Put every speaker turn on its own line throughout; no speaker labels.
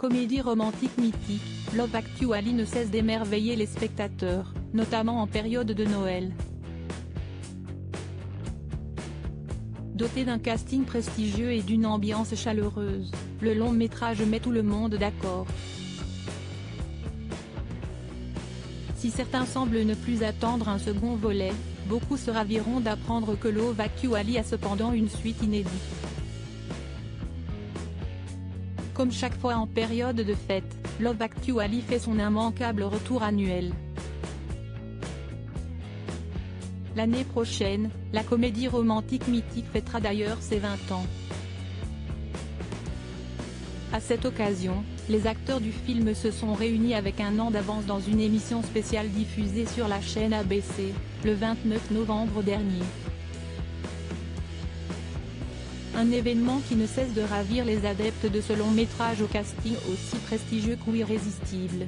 comédie romantique mythique, Love Actually ne cesse d'émerveiller les spectateurs, notamment en période de Noël. Doté d'un casting prestigieux et d'une ambiance chaleureuse, le long métrage met tout le monde d'accord. Si certains semblent ne plus attendre un second volet, beaucoup se raviront d'apprendre que Love Actually a cependant une suite inédite. Comme chaque fois en période de fête, Love Actually fait son immanquable retour annuel. L'année prochaine, la comédie romantique mythique fêtera d'ailleurs ses 20 ans. À cette occasion, les acteurs du film se sont réunis avec un an d'avance dans une émission spéciale diffusée sur la chaîne ABC, le 29 novembre dernier. Un événement qui ne cesse de ravir les adeptes de ce long métrage au casting aussi prestigieux qu'irrésistible.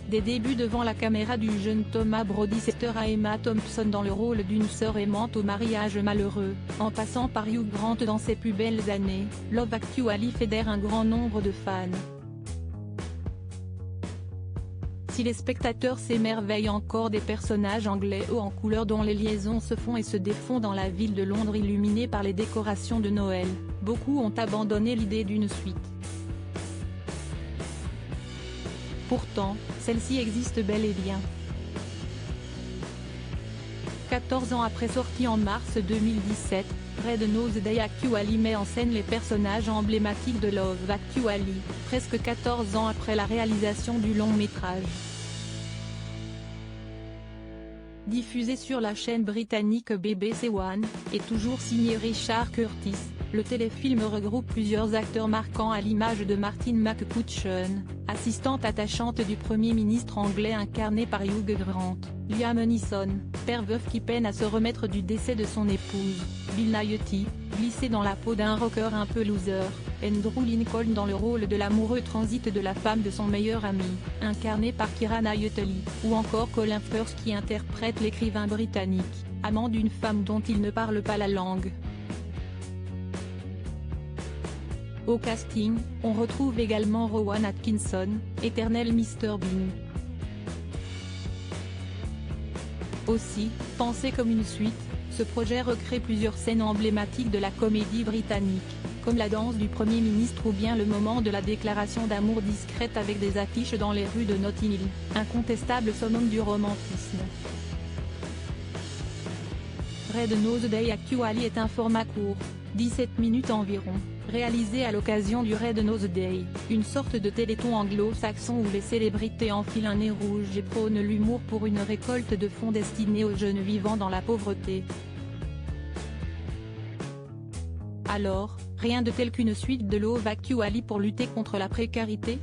Des débuts devant la caméra du jeune Thomas Brody à Emma Thompson dans le rôle d'une sœur aimante au mariage malheureux, en passant par Hugh Grant dans ses plus belles années, Love Actually fédère un grand nombre de fans. Si les spectateurs s'émerveillent encore des personnages anglais hauts en couleur dont les liaisons se font et se défont dans la ville de Londres illuminée par les décorations de Noël, beaucoup ont abandonné l'idée d'une suite. Pourtant, celle-ci existe bel et bien. 14 ans après sortie en mars 2017, Red Nose Day Actually met en scène les personnages emblématiques de Love Actually, presque 14 ans après la réalisation du long métrage. Diffusé sur la chaîne britannique BBC One, et toujours signé Richard Curtis, le téléfilm regroupe plusieurs acteurs marquants à l'image de Martine McCutcheon, assistante attachante du Premier ministre anglais incarné par Hugh Grant, Liam Neeson, père veuf qui peine à se remettre du décès de son épouse, Bill Nighy, glissé dans la peau d'un rocker un peu loser, Andrew Lincoln dans le rôle de l'amoureux transit de la femme de son meilleur ami, incarné par Keira Knightley, ou encore Colin Firth qui interprète l'écrivain britannique, amant d'une femme dont il ne parle pas la langue. Au casting, on retrouve également Rowan Atkinson, éternel Mr Bean. Aussi, pensé comme une suite, ce projet recrée plusieurs scènes emblématiques de la comédie britannique, comme la danse du Premier ministre ou bien le moment de la déclaration d'amour discrète avec des affiches dans les rues de Notting Hill, incontestable summum du romantisme. Red Nose Day Actually est un format court, 17 minutes environ, réalisé à l'occasion du Red Nose Day, une sorte de téléthon anglo-saxon où les célébrités enfilent un nez rouge et prônent l'humour pour une récolte de fonds destinés aux jeunes vivant dans la pauvreté. Alors, rien de tel qu'une suite de Love Actually pour lutter contre la précarité ?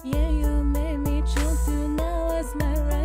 Yeah, you made me choose you, now it's my right.